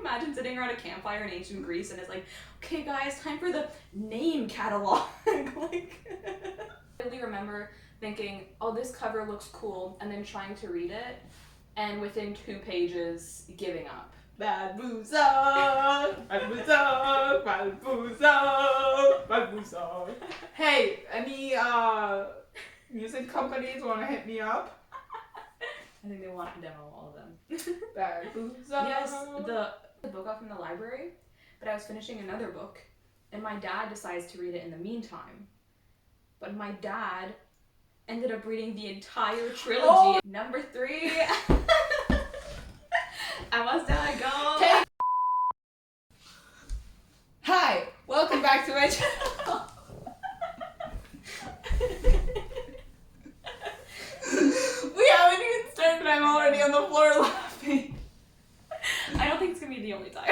imagine sitting around a campfire in ancient Greece and it's like, okay guys, time for the name catalog. Like, I really remember thinking, oh, this cover looks cool, and then trying to read it, and within 2 pages, giving up. Barbusa, Barbusa, Barbusa, Barbusa. Hey, any music companies want to hit me up? I think they want to demo all of them. Barbusa. Yes, the book off from the library, but I was finishing another book, and my dad decides to read it in the meantime. But my dad ended up reading the entire trilogy. Oh. Number 3. Emma's dad, go. Hey. Hi, welcome back to my channel. We haven't even started and I'm already on the floor laughing. I don't think it's gonna be the only time.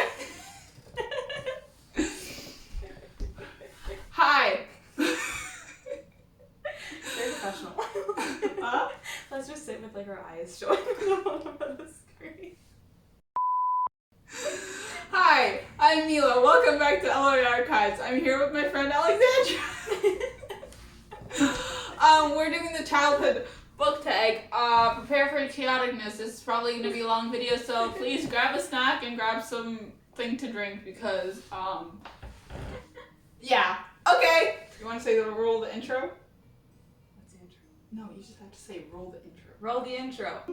Hi. Very professional. Huh? Let's just sit with like our eyes showing on the screen. Hi, I'm Mila. Welcome back to LOA Archives. I'm here with my friend Alexandra. We're doing the childhood book tag. Prepare for chaoticness. This is probably going to be a long video, so please grab a snack and grab something to drink because, yeah. Okay. You want to say the roll the intro? What's the intro? No, you just have to say roll the intro. Roll the intro.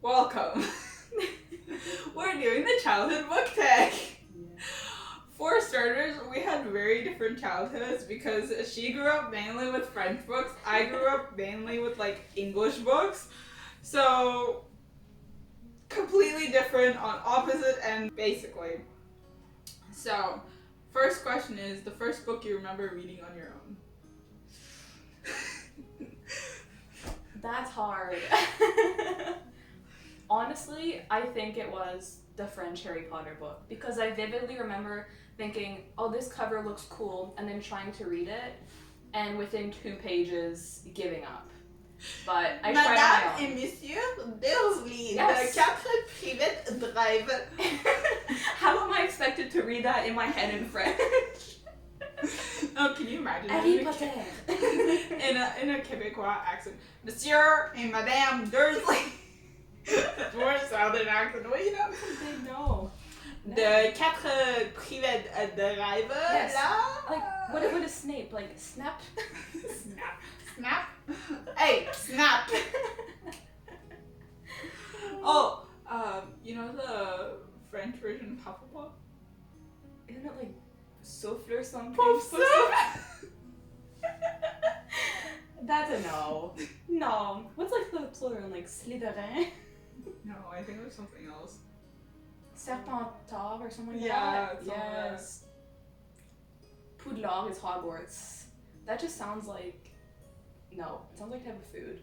Welcome. We're doing the childhood book tag. Yeah. For starters, we had very different childhoods because she grew up mainly with French books. I grew up mainly with like English books. So completely different on opposite ends, basically. So first question is the first book you remember reading on your own. That's hard. Honestly, I think it was the French Harry Potter book because I vividly remember thinking, oh, this cover looks cool, and then trying to read it, and within 2 pages, giving up. But I tried on my own. Madame et Monsieur Dursley, Yes. the quatre private drive. How am I expected to read that in my head in French? Oh, can you imagine? Harry Potter. in a Quebecois accent. Monsieur and Madame Dursley. That's more southern accent. What do you know? They know. The quatre private drive. Yes. Là. Like, what is Snape? Like, snap? Snap. Snap. Hey, snap. Oh, you know the French version of Hufflepuff? Isn't it like souffle or something? Puff That's a no. No. What's like the plural? Like Slytherin? No, I think it was something else. Serpentard or something like Yeah, that? it's all that. Yes. Poudlard is Hogwarts. That just sounds like... No. It sounds like type of food.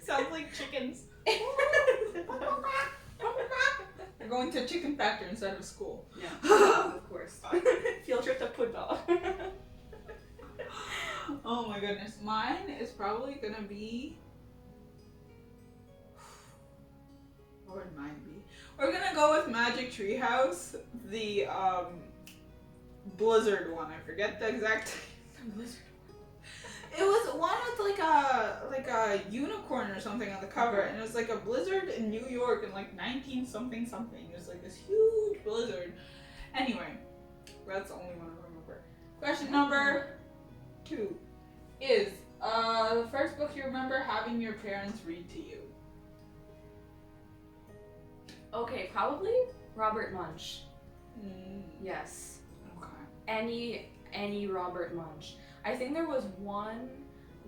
Sounds like chickens. They're going to a chicken factory instead of school. Yeah, of course. Field trip to Poudlard. Oh my goodness. Mine is probably gonna be... What would mine be? We're gonna go with Magic Treehouse, the Blizzard one. I forget the exact Blizzard. It was one with like a unicorn or something on the cover, and it was like a blizzard in New York in like 19 something. It was like this huge blizzard. Anyway, that's the only one I remember. Question number 2 is the first book you remember having your parents read to you. Okay, probably Robert Munch. Yes. Okay. Any Robert Munch. I think there was one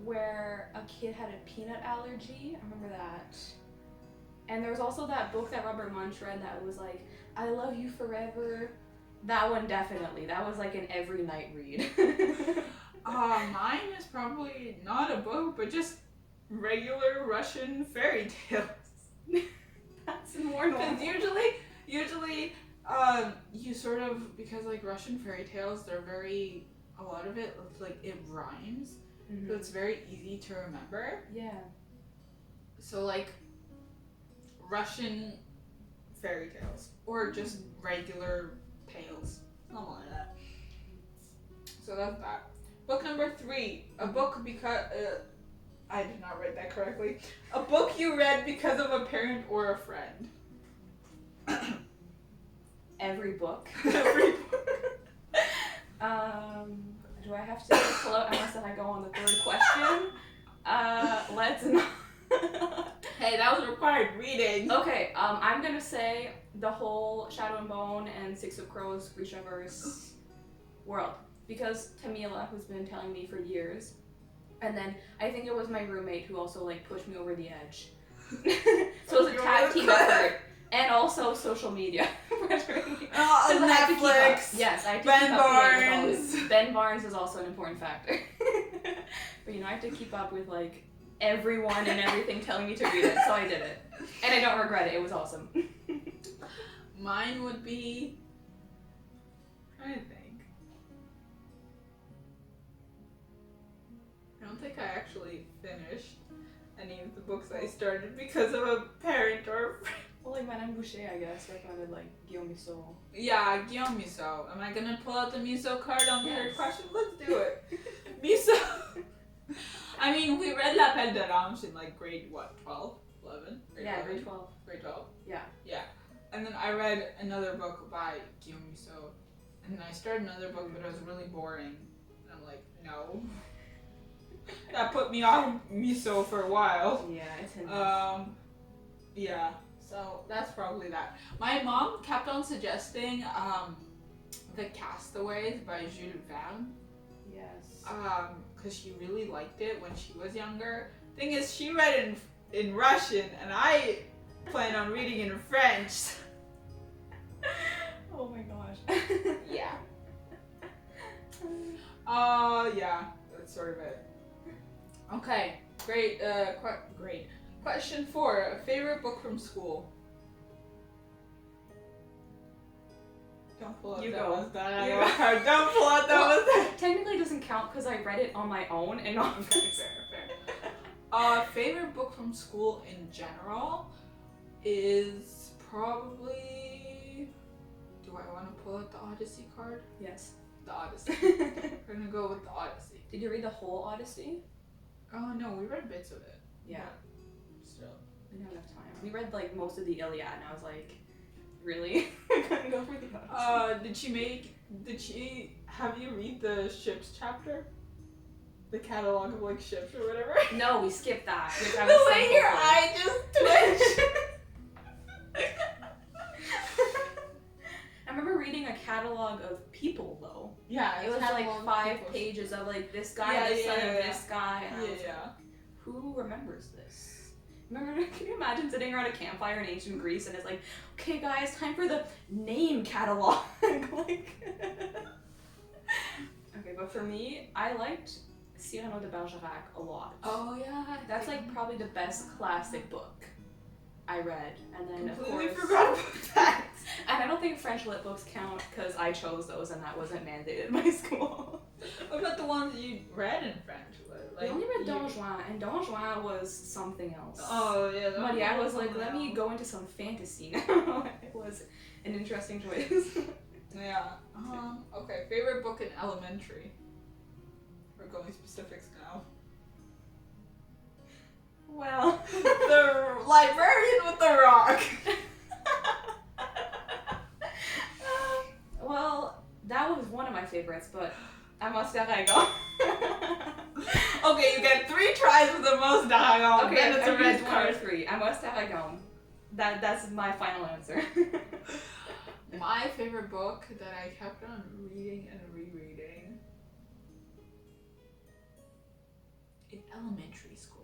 where a kid had a peanut allergy. I remember that. And there was also that book that Robert Munch read that was like, I love you forever. That one definitely. That was like an every night read. Mine is probably not a book, but just regular Russian fairy tales. That's more normal. Because usually You sort of, because like Russian fairy tales, they're very, a lot of it, like it rhymes, so it's very easy to remember. Yeah. So like Russian fairy tales, or just regular tales, something like that. So that's that. Book number 3, a book because, I did not write that correctly. A book you read because of a parent or a friend. Every book. Every book. Do I have to float unless I go on the 3rd question? Let's not. Hey, that was required reading. Okay, I'm gonna say the whole Shadow and Bone and Six of Crows Grishaverse world. Because Mila, who's been telling me for years, and then I think it was my roommate who also like pushed me over the edge. So it was a tag team effort, and also social media. Netflix. Yes, I have to Ben keep up Barnes. with it. Ben Barnes is also an important factor. But you know, I have to keep up with like everyone and everything telling me to read it, so I did it, and I don't regret it. It was awesome. Mine would be. I'm trying to think. I don't think I actually finished any of the books I started because of a parent or a friend. Well, like Madame Boucher, I guess, recommended like Guillaume Musso. Yeah, Guillaume Musso. Am I gonna pull out the Musso card on the Yes. 3rd question? Let's do it. Musso. I mean, we read La Pelle d'Orange in like grade what, 12? 11? Yeah, 11? grade 12. Grade 12? Yeah. Yeah. And then I read another book by Guillaume Musso. And then I started another book, but it was really boring. And I'm like, no. That put me off Musso for a while. Yeah, it's him. Yeah. So that's probably that. My mom kept on suggesting The Castaways by Jules Verne. Yes. Because she really liked it when she was younger. Thing is, she read it in Russian, and I plan on reading it in French. Oh my gosh. Yeah. Yeah. That's sort of it. Okay. Great. Great. Question 4. A favorite book from school. Don't pull out You that go. was that. You Don't pull out that was that. Technically, it doesn't count because I read it on my own and not. Okay, fair. Favorite book from school in general is probably. Do I want to pull out the Odyssey card? Yes. The Odyssey. We're gonna go with the Odyssey. Did you read the whole Odyssey? Oh no, we read bits of it. Yeah. But still. I didn't have enough time. We read like most of the Iliad, and I was like, really? I couldn't go for the Odyssey. Did she have you read the ships chapter? The catalog of like ships or whatever? No, we skipped that. Which I The was way thankful your for. eye just twitched. I remember reading a catalog of people though. Yeah, It was like 5 pages of like this guy, the son of this guy, and I was like, who remembers this? Remember, can you imagine sitting around a campfire in ancient Greece and it's like, okay guys, time for the name catalog. Like, okay, but for me, I liked Cyrano de Bergerac a lot. Oh yeah. That's like probably the best classic book I read, and then Completely of course, forgot about that. and I don't think French lit books count because I chose those and that wasn't mandated by school. What about the ones you read in French? I only read Don Juan, and Don Juan was something else. Oh yeah. But yeah, I was like, let me go into some fantasy now. It was an interesting choice. Yeah. Okay. Favorite book in elementary. We're going specifics now. Well, The Librarian with the Rock. well, that was one of my favorites, but I must have I go. Okay, you get 3 tries with the most dialogue. Okay, Then it's a red one or card. 3. I must have I go. That's my final answer. My favorite book that I kept on reading and rereading in elementary school.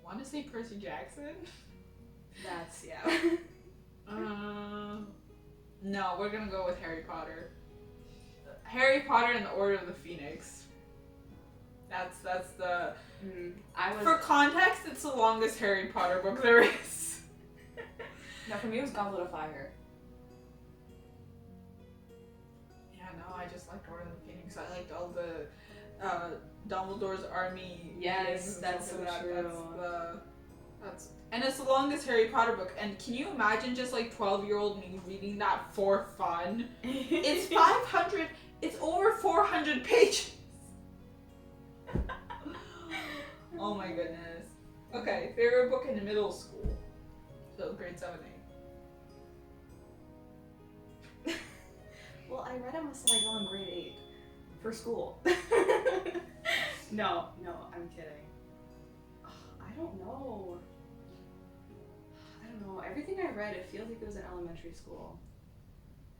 Want to say Percy Jackson? That's yeah. No, we're gonna go with Harry Potter. Harry Potter and the Order of the Phoenix. That's the. I was. For context, it's the longest Harry Potter book there is. No, for me it was Goblet of Fire. Yeah, no, I just liked Order of the Phoenix. I liked all the Dumbledore's army. Yes, meetings and that's stuff so like true. And it's the longest Harry Potter book. And can you imagine just like 12-year-old me reading that for fun? It's 500. It's over 400 pages. Oh my goodness. Okay, favorite book in middle school. So grade 7, 8. Well, I read it must like go in grade 8 for school. No, I'm kidding. I don't know. Everything I read, it feels like it was in elementary school.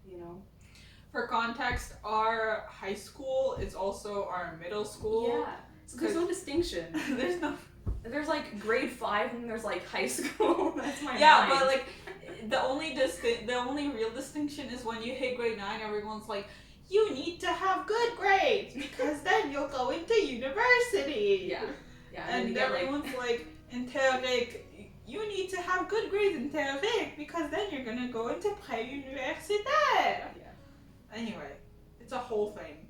You know? For context, our high school is also our middle school. Yeah. So there's no distinction. There's like grade 5 and there's like high school. That's my mind. But like the only real distinction is when you hit grade 9, everyone's like, you need to have good grades because then you'll go into university. Yeah. And everyone's like, in Theorik, you need to have good grades in Theorik because then you're gonna go into pré-universitaire. Yeah. Anyway, it's a whole thing.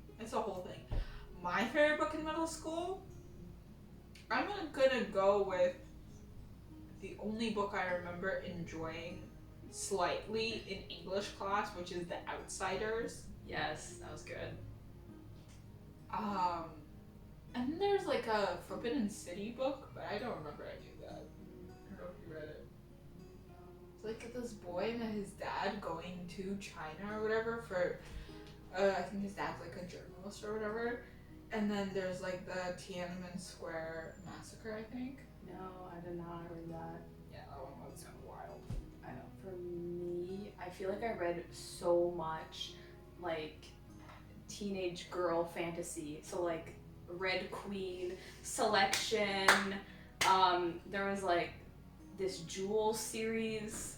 My favorite book in middle school, I'm gonna go with the only book I remember enjoying slightly in English class, which is The Outsiders. Yes, that was good. And then there's like a Forbidden City book, but I don't remember any of that. I don't know if you read it. It's like this boy and his dad going to China or whatever for, I think his dad's like a journalist or whatever. And then there's like the Tiananmen Square massacre, I think. No, I did not read that. Yeah, that one was kind of wild. I know. For me, I feel like I read so much like teenage girl fantasy. So like Red Queen, Selection. There was like this Jewel series.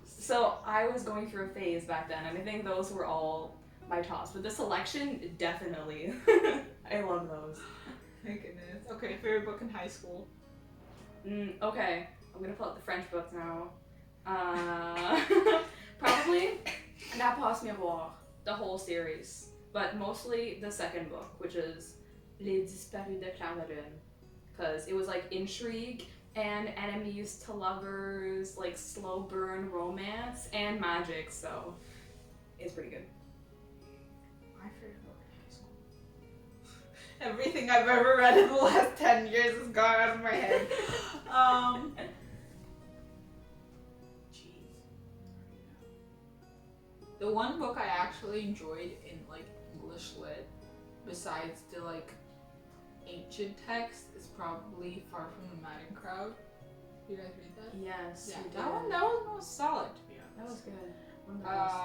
So I was going through a phase back then, and I think those were all my tops. But the Selection, definitely. I love those. My goodness. Okay, favorite book in high school. Okay, I'm gonna pull out the French books now. Probably La Passe Miroir, the whole series, but mostly the second book, which is Les Disparus de Clara Lune, because it was like intrigue and enemies to lovers, like slow burn romance and magic, so it's pretty good. My favorite book in high school. Everything I've ever read in the last 10 years has gone out of my head. The one book I actually enjoyed in like English lit, besides the like ancient text, is probably Far From the Madding Crowd. You guys read that? Yes. Yeah, that was most solid, to be honest. That was good. One of the best.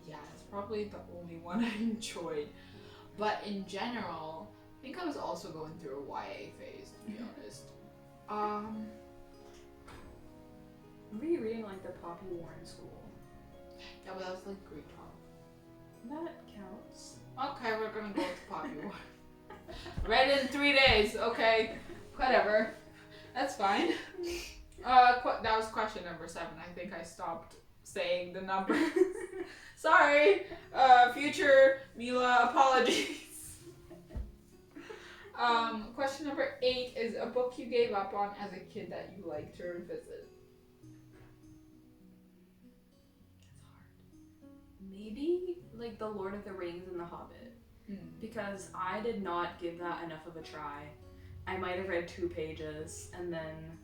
Yeah, it's probably the only one I enjoyed. But in general, I think I was also going through a YA phase, to be honest. Remember you reading like the Poppy War in school? Yeah, but that was like grade 12. That counts. Okay, we're gonna go with Poppy War. Read it in 3 days, okay. Whatever. That's fine. That was question number 7. I think I stopped saying the number. Sorry. Future Mila, apologies. Question number 8 is a book you gave up on as a kid that you like to revisit. That's hard. Maybe like The Lord of the Rings and The Hobbit. Because I did not give that enough of a try. I might have read 2 pages and then,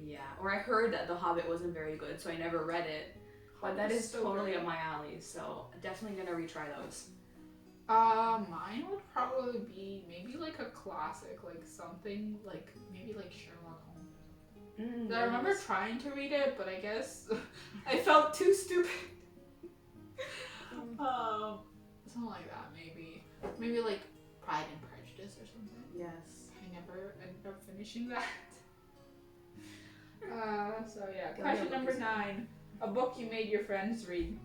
yeah. Or I heard that The Hobbit wasn't very good, so I never read it. But that is totally up my alley, so definitely gonna retry those. Mine would probably be maybe like a classic, like something like maybe like Sherlock Holmes. I remember trying to read it, but I guess I felt too stupid. Something like that, maybe. Maybe like Pride and Prejudice or something. Yes. I never ended up finishing that. So yeah. Question number 9. A book you made your friends read.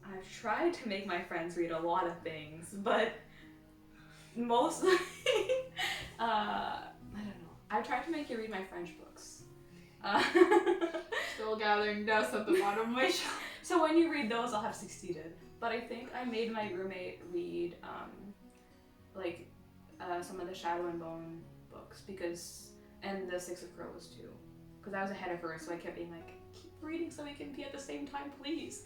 I've tried to make my friends read a lot of things, but mostly, I don't know. I've tried to make you read my French books. Uh, Still gathering dust at the bottom of my shelf. so when you read those, I'll have succeeded. But I think I made my roommate read some of the Shadow and Bone books and the Six of Crows too, because I was ahead of her, so I kept being like, keep reading so we can be at the same time, please.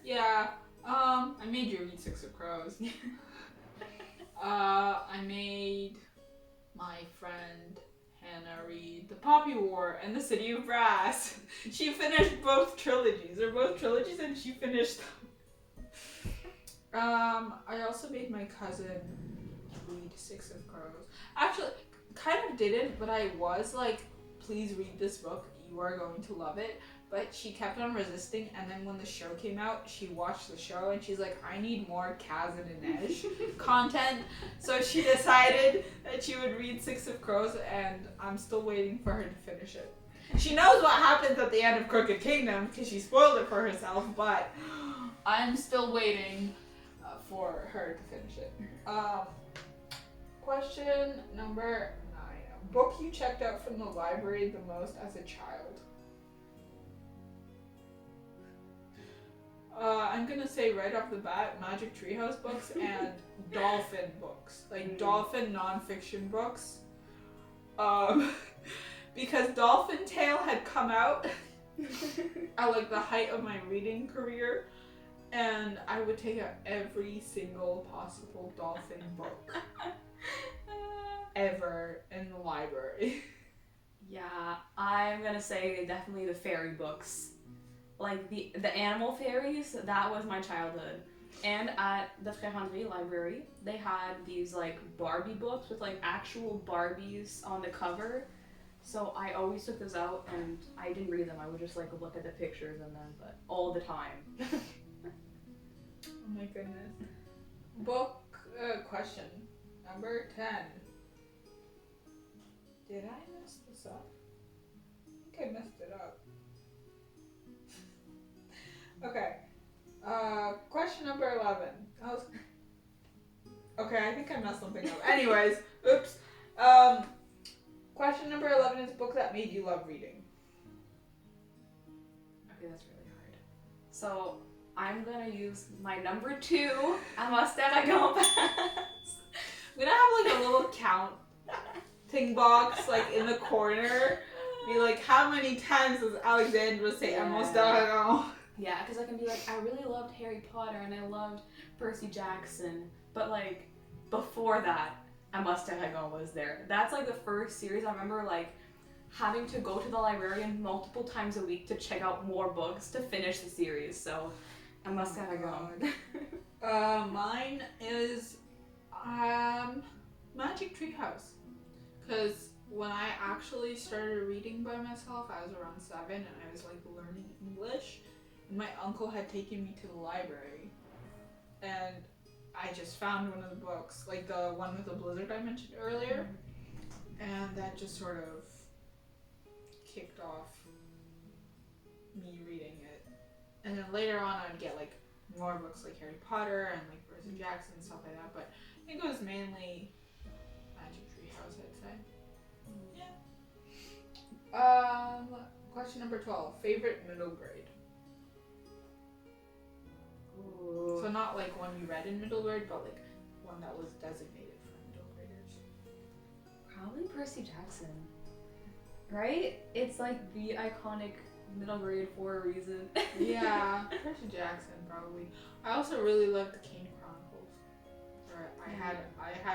Yeah. I made you read Six of Crows. I made my friend Hannah read The Poppy War and The City of Brass. She finished both trilogies. They're both trilogies and she finished them. I also made my cousin read Six of Crows. Actually, kind of didn't, but I was like, please read this book. You are going to love it. But she kept on resisting, and then when the show came out, she watched the show, and she's like, I need more Kaz and Inej content. So she decided that she would read Six of Crows, and I'm still waiting for her to finish it. She knows what happens at the end of Crooked Kingdom, because she spoiled it for herself, but I'm still waiting for her to finish it. Question number 9. Book you checked out from the library the most as a child? I'm gonna say right off the bat, Magic Treehouse books and dolphin books, like dolphin nonfiction books. Because Dolphin Tale had come out at like the height of my reading career, and I would take out every single possible dolphin book ever in the library. Yeah, I'm gonna say definitely the fairy books. Like the animal fairies, that was my childhood. And at the Frère André library, they had these like Barbie books with like actual Barbies on the cover. So I always took those out and I didn't read them. I would just like look at the pictures and then, but all the time. Oh my goodness. Book question number 10. Did I mess this up? I think I messed it up. Okay. Question number 11. Okay, I think I messed something up. Anyways, oops. Question number 11 is book that made you love reading. Okay, that's really hard. So I'm gonna use my number 2. I must have I go past. We're gonna have like a little counting box like in the corner. Be like, how many times does Alexandra say I must have Yeah, because I can be like, I really loved Harry Potter and I loved Percy Jackson, but like before that, I Must Have Gone was there. That's like the first series I remember like having to go to the librarian multiple times a week to check out more books to finish the series. So I Must Have Gone. Mine is Magic Treehouse, because when I actually started reading by myself, I was around 7 and I was like learning English. My uncle had taken me to the library, and I just found one of the books, like the one with the blizzard I mentioned earlier, and that just sort of kicked off me reading it. And then later on I'd get like more books like Harry Potter and like Percy Jackson and stuff like that, but I think it was mainly Magic Treehouse, I'd say. Yeah. Question number 12. Favorite middle grade? Ooh. So not like one you read in middle grade, but like one that was designated for middle graders. Probably Percy Jackson. Right? It's like the iconic middle grade for a reason. Yeah, Percy Jackson probably. I also really loved the Kane Chronicles, where I had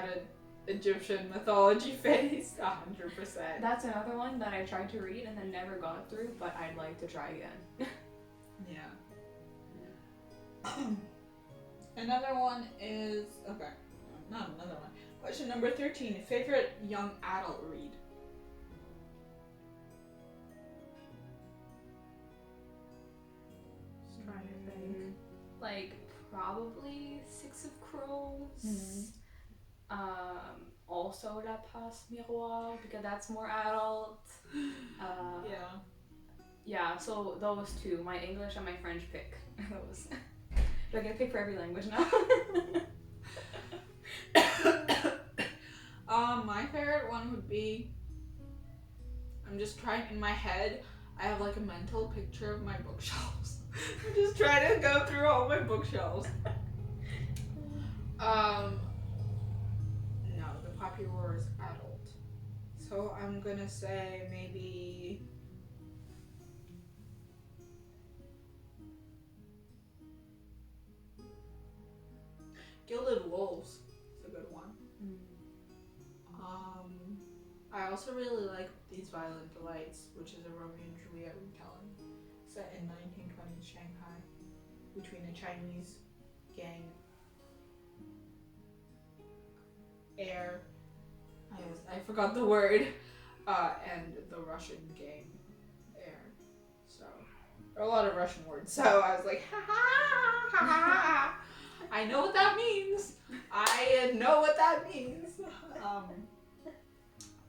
an Egyptian mythology phase, 100%. That's another one that I tried to read and then never got through, but I'd like to try again. Yeah. Another one is, okay, not another one. Question number 13, favorite young adult read? Just trying to think. Like, probably Six of Crows. Also La Passe Miroir, because that's more adult. Yeah. Yeah, so those two, my English and my French pick. Those. Do I get a pick for every language now? My favorite one would be, I'm just trying, in my head, I have like a mental picture of my bookshelves. I'm just trying to go through all my bookshelves. No, the Poppy Roar is adult. So I'm gonna say maybe... Gilded Wolves is a good one. I also really like These Violent Delights, which is a Romeo and Juliet retelling set in 1920s Shanghai between a Chinese gang, I forgot the word, and the Russian gang, So, there are a lot of Russian words, so I was like, ha ha ha ha. I know what that means. I know what that means.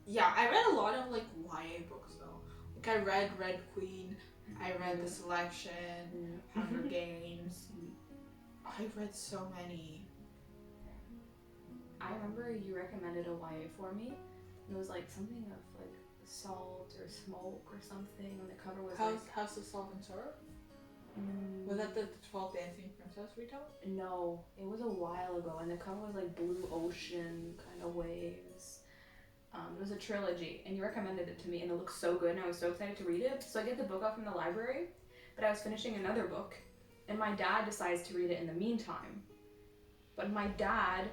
Yeah, I read a lot of like YA books though. Like I read Red Queen, I read The Selection, Hunger Games. I read so many. I remember you recommended a YA for me. It was like something of like salt or smoke or something, and the cover was House of Salt and Sorrow? Was that the 12 Dancing Princess retell? No, it was a while ago, and the cover was like blue ocean kind of waves. It was a trilogy, and you recommended it to me, and it looked so good, and I was so excited to read it. So I get the book out from the library, but I was finishing another book, and my dad decides to read it in the meantime. But my dad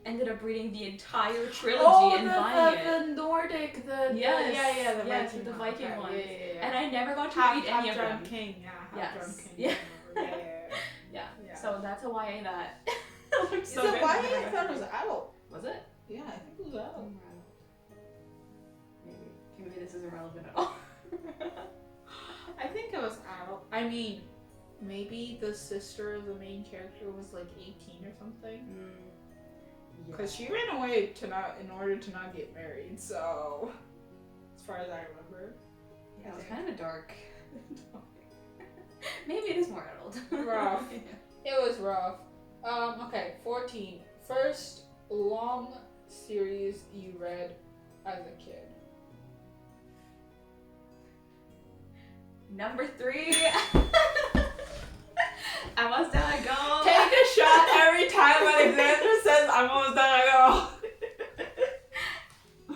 ended up reading the entire trilogy and buying it. The Nordic, the Viking ones. Yeah. And I never got to read any of them. King, Yes. King. Yeah. So that's a YA that looks so good. It's a YA I thought it was adult. Was it? Yeah, I think it was adult. Maybe this isn't relevant at all. I think it was adult. I mean, maybe the sister of the main character was like 18 or something. Because she ran away in order to not get married, so as far as I remember. Yeah, it was kind of dark. Maybe it is more adult. Rough. It was rough. Okay, 14. First long series you read as a kid. Number 3. I'm almost done, I go. Take a shot every time Alexandra says I'm almost done, I go.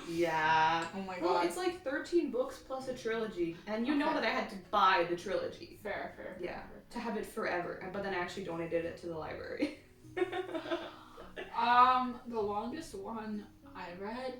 Yeah. Oh my god. Well, it's like 13 books plus a trilogy. And you know that I had to buy the trilogy. Fair. Yeah. To have it forever. But then I actually donated it to the library. The longest one I read,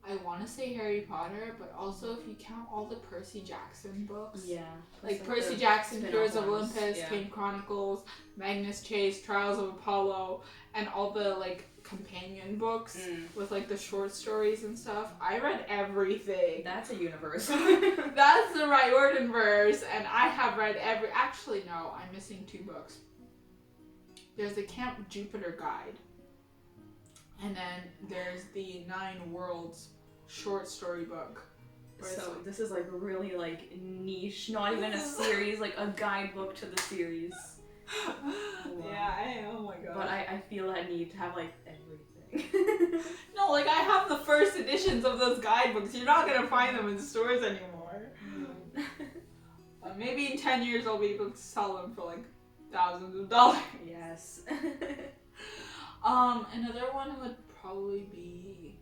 I want to say Harry Potter, but also if you count all the Percy Jackson books. Yeah. Like Percy Jackson, Heroes of Olympus, Kane Chronicles, Magnus Chase, Trials of Apollo, and all the like companion books with like the short stories and stuff. I read everything. That's a universe. That's the right word in verse, and I have read actually no, I'm missing 2 books. There's the Camp Jupiter Guide, and then there's the 9 Worlds short story book. So this is like really like niche, not even a series, like a guidebook to the series. Yeah, oh my god. But I feel that need to have like everything. No, like I have the first editions of those guidebooks. You're not gonna find them in stores anymore. Maybe in 10 years I'll be able to sell them for like thousands of dollars. Yes. Another one would probably be,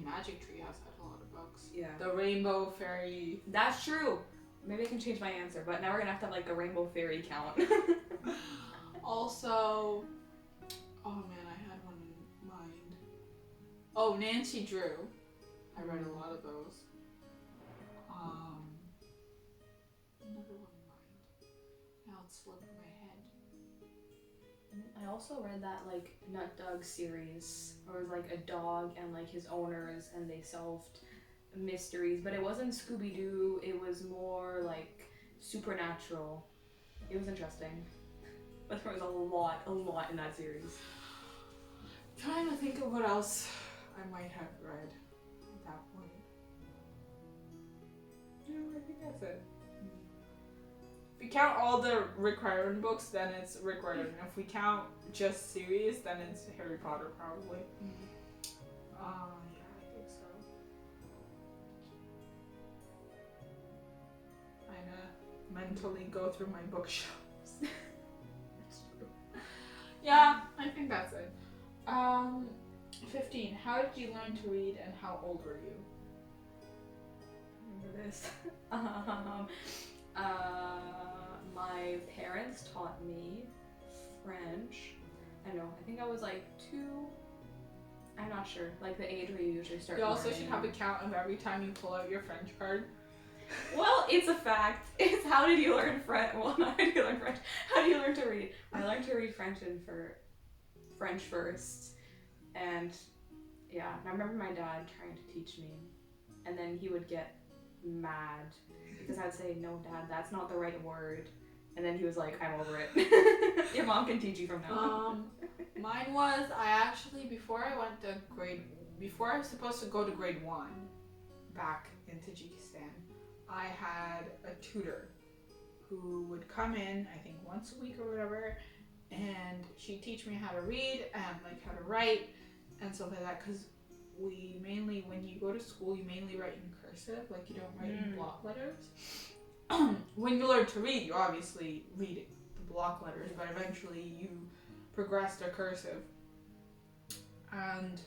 Magic Tree has had a lot of books. Yeah. The Rainbow Fairy. That's true. Maybe I can change my answer, but now we're gonna have to have like a Rainbow Fairy count. Also, oh man, I had one in mind. Oh, Nancy Drew. I read a lot of those. Another one in mind. Now it's slipped my head. I also read that like Nut Dog series, where it was like a dog and like his owners, and they solved mysteries, but it wasn't Scooby-Doo. It was more like supernatural. It was interesting. But there was a lot in that series. I'm trying to think of what else I might have read at that point. No, I think that's it. If we count all the Rick Riordan books, then it's Rick Riordan. If we count just series, then it's Harry Potter probably. Yeah, I think so. mentally go through my bookshelves. It's true. Yeah, I think that's it. 15. How did you learn to read and how old were you? Remember this. My parents taught me French. I think I was like 2. I'm not sure. Like the age where you usually start. You also learning. should have a count of every time you pull out your French card. Well, it's a fact. It's how did you learn French? Well, not how did you learn French. How do you learn to read? I learned to read French French first, and yeah. And I remember my dad trying to teach me, and then he would get mad because I'd say, "No, Dad, that's not the right word," and then he was like, "I'm over it. Your mom can teach you from now on." Mine was before I was supposed to go to grade 1 back in Tajikistan, I had a tutor who would come in, I think once a week or whatever, and she'd teach me how to read and like how to write and stuff like that, because when you go to school, you mainly write in cursive, like you don't write in block letters. When you learn to read, you obviously read the block letters, but eventually you progress to cursive. And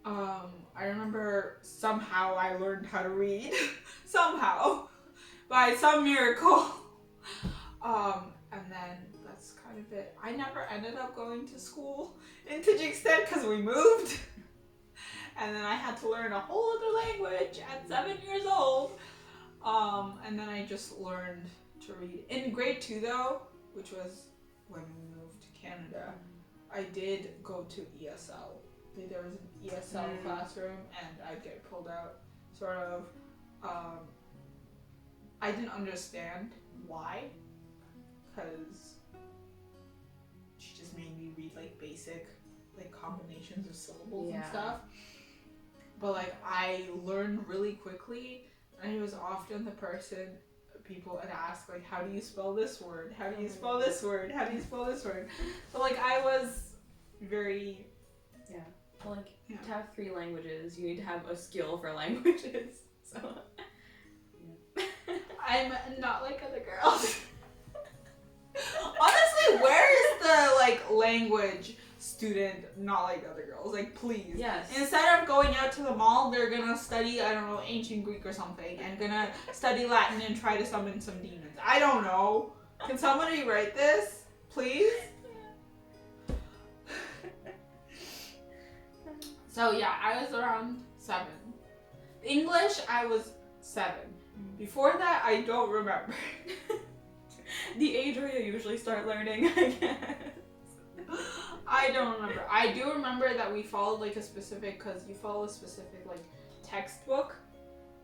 I remember somehow I learned how to read, somehow, by some miracle. And then that's kind of it. I never ended up going to school in Tajikistan because we moved. And then I had to learn a whole other language at 7 years old. And then I just learned to read. In grade 2 though, which was when we moved to Canada, I did go to ESL. There was an ESL classroom and I'd get pulled out, sort of. I didn't understand why, because she just made me read like basic like combinations of syllables and stuff. But like I learned really quickly, and it was often the person people would ask like, how do you spell this word? How do you spell this word? How do you spell this word? So like I was very Well, to have 3 languages, you need to have a skill for languages. So I'm not like other girls. Honestly, where is the like language student not like other girls? Like, please. Yes. Instead of going out to the mall, they're gonna study, I don't know, ancient Greek or something, and gonna study Latin and try to summon some demons. I don't know. Can somebody write this, please? So yeah, I was around 7. English, I was 7. Before that, I don't remember. The age where you usually start learning, I guess. I don't remember. I do remember that we followed like a specific, because you follow a specific like textbook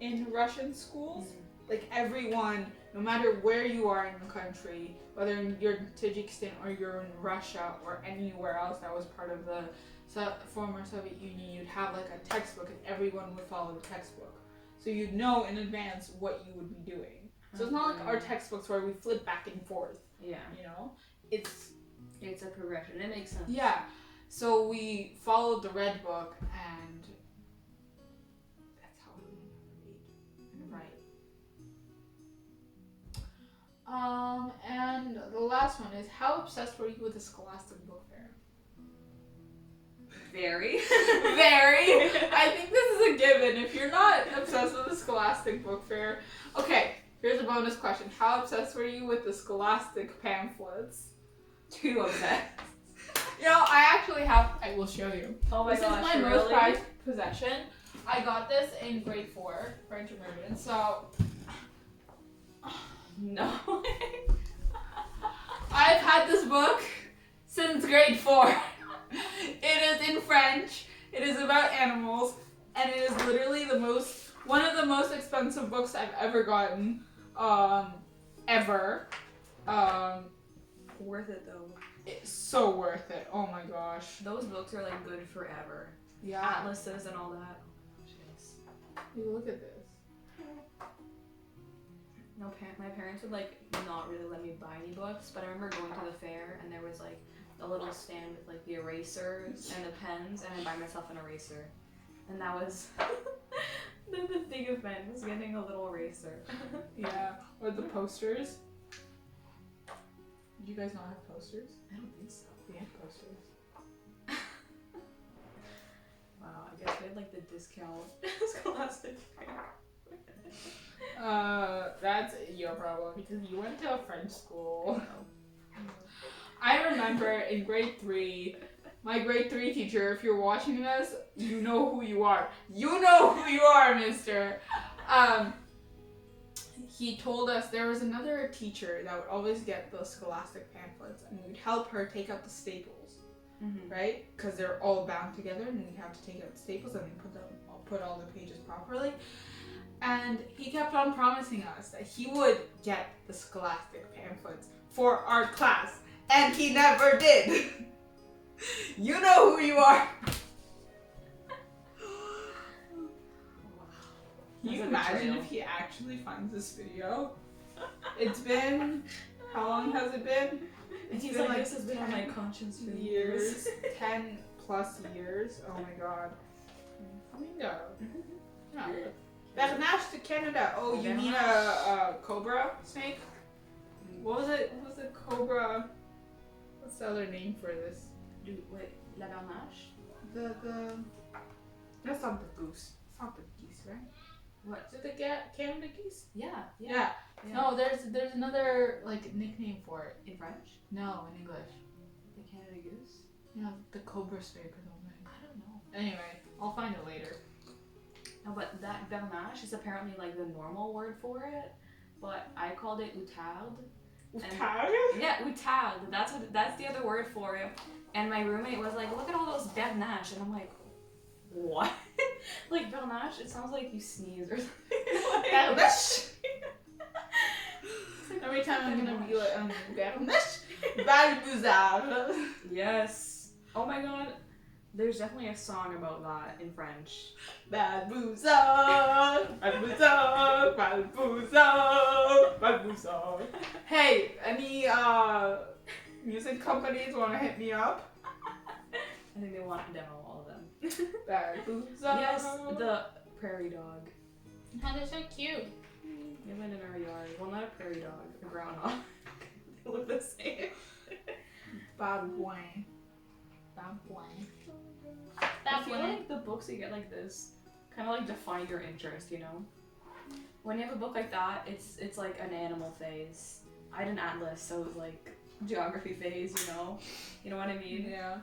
in Russian schools. Like everyone, no matter where you are in the country, whether you're in Tajikistan or you're in Russia or anywhere else that was part of the former Soviet Union, you'd have like a textbook and everyone would follow the textbook. So you'd know in advance what you would be doing. So it's not like our textbooks where we flip back and forth. Yeah. You know? It's a progression. It makes sense. Yeah. So we followed the red book and that's how we learned how to read and write. And the last one is, how obsessed were you with the Scholastic Book Fair? Very. Very. I think this is a given. If you're not obsessed with the Scholastic Book Fair, okay, here's a bonus question. How obsessed were you with the Scholastic pamphlets? Too obsessed. You know, I actually have, I will show you. Oh my gosh, This is my really? most prized possession. I got this in grade 4, French immersion, so. No. I've had this book since grade 4. It is in French. It is about animals, and it is literally one of the most expensive books I've ever gotten, ever. Worth it though. It's so worth it. Oh my gosh. Those books are like good forever. Yeah. Atlases and all that. You look at this. No, my parents would like not really let me buy any books, but I remember going to the fair and there was like a little stand with like the erasers and the pens, and I buy myself an eraser, and that was the big event was getting a little eraser. Yeah, or the posters. Did you guys not have posters? I don't think so. We had posters. Wow, I guess we had like the discount Scholastic Fair. That's your problem because you went to a French school. I remember in grade 3, my grade 3 teacher, if you're watching this, you know who you are. You know who you are, mister. He told us there was another teacher that would always get the Scholastic pamphlets and we'd help her take out the staples, right? Because they're all bound together and we'd have to take out the staples and then put all the pages properly. And he kept on promising us that he would get the Scholastic pamphlets for our class. And he never did. You know who you are. Can you imagine if he actually finds this video? It's been, how long has it been? It's been like this has been on my conscience for years. 10 plus years. Oh my god. Flamingo. Yeah. Bernache to Canada. Oh, you mean a cobra snake? What was it? What was the cobra? What's the other name for this? Wait, la bernache? The that's not the goose. It's not the geese, right? What? Is it the Canada geese? Yeah. No, there's another like nickname for it. In French? No, in English. The Canada goose? Yeah, the cobra snake or something. I don't know. Anyway, I'll find it later. No, but that bernache is apparently like the normal word for it, but I called it outard. Outard? Yeah, outard. That's the other word for it. And my roommate was like, "Look at all those bernache," and I'm like, "What?" Like bernache? It sounds like you sneeze or something. Bernache. Every time I'm gonna be like, Bernache. Balbuzard. Yes. Oh my god. There's definitely a song about that in French. Balbuzard. Balbuzard. Balbuzard. Balbuzard. Hey, any music companies want to hit me up? I think they want to demo all of them. Balbuzard. Yes, the prairie dog. Oh, they're so cute. They went in our yard. Well, not a prairie dog, a groundhog. They look the same. Babouin. Babouin. I feel like the books you get like this kind of like define your interest, you know? When you have a book like that, it's like an animal phase. I had an atlas, so it was like geography phase, you know? You know what I mean? Yeah.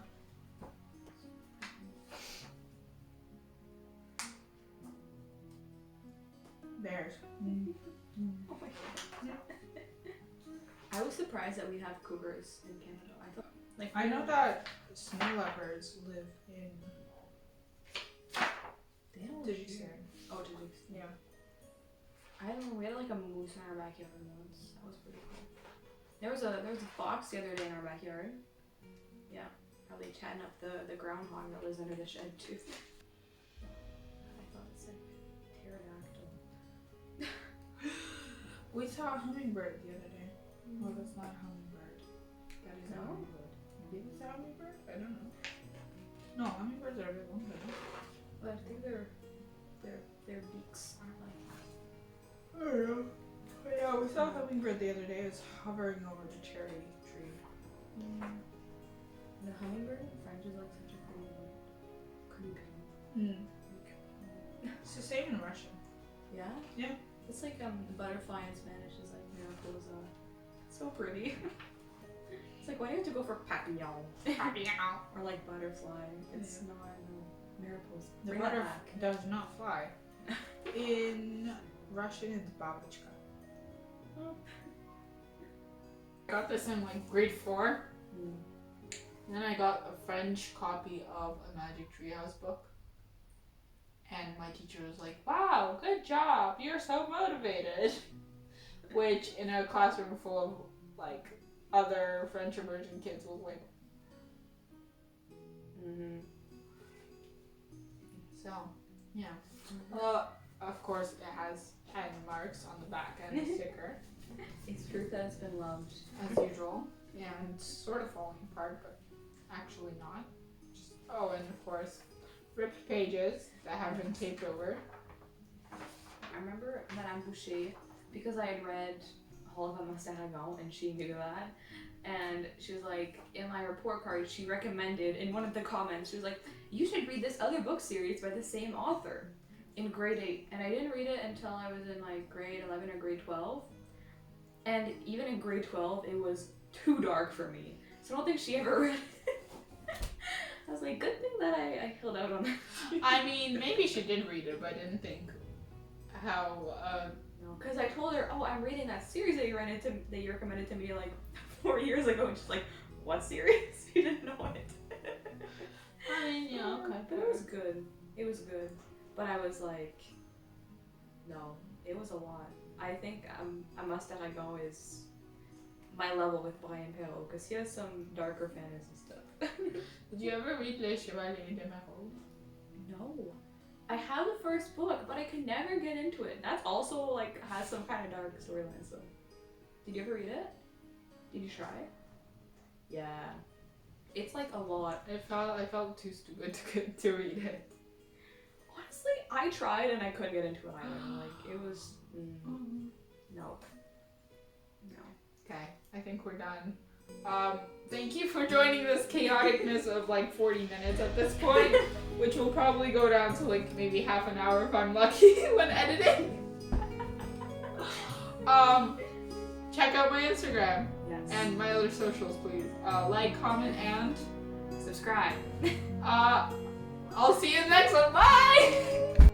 Bears. Oh my god. I was surprised that we have cougars in Canada. I thought, like, I know that snow leopards live in. They don't Did you shoot. say? Oh, did you? Yeah. I don't know. We had like a moose in our backyard once. That was pretty cool. There was a fox the other day in our backyard. Yeah, probably chatting up the groundhog that lives under the shed too. I thought it said pterodactyl. We saw a hummingbird the other day. Well, that's not a hummingbird. That is a No? hummingbird. Maybe it's a hummingbird? I don't know. No, hummingbirds are a bit longer. But I think their beaks aren't like. I don't know. But yeah, we saw a hummingbird the other day. It was hovering over the cherry tree. The hummingbird in French is like such a cool word. It's the same in Russian. Yeah? Yeah. It's like butterfly in Spanish is like mariposa. So pretty. It's like why do you have to go for papillon? Or like butterfly. It's not mariposa. The Bring that butterfly back. does not fly. In Russian, it's babushka. Got this in like grade 4. Then I got a French copy of a Magic Treehouse book. And my teacher was like, "Wow, good job. You're so motivated." Which in a classroom full of like other French immersion kids was like. So, yeah. Of course, it has pen marks on the back and a sticker. It's proof that it's been loved. As usual. Yeah, and it's sort of falling apart, but actually not. Oh, and of course, ripped pages that have been taped over. I remember Madame Boucher because I had read all of them Dragon, and she knew that. And she was like, in my report card, she recommended, in one of the comments, she was like, you should read this other book series by the same author in grade 8. And I didn't read it until I was in like grade 11 or grade 12. And even in grade 12, it was too dark for me. So I don't think she ever read it. I was like, good thing that I held out on that. I mean, maybe she did read it, but I didn't think how. No, because I told her, oh, I'm reading that series that you recommended to me like 4 years ago, and she's like, what series? She didn't know it. I mean, yeah, okay. But it was good. It was good. But I was like, no, it was a lot. I think A Must That I Go is my level with Brian Perrault, because he has some darker fantasy stuff. Did you ever read Les Chevaliers d'Emeraude? No. I have the first book, but I could never get into it. That's also like has some kind of dark storyline. So, did you ever read it? Did you try it? Yeah, it's like a lot. I felt too stupid to read it. Honestly, I tried and I couldn't get into it either. Like it was no. Okay, I think we're done. Thank you for joining this chaoticness of like 40 minutes at this point, which will probably go down to like maybe half an hour if I'm lucky when editing. Check out my Instagram and my other socials, please. Like, comment, and subscribe. I'll see you next one. Bye!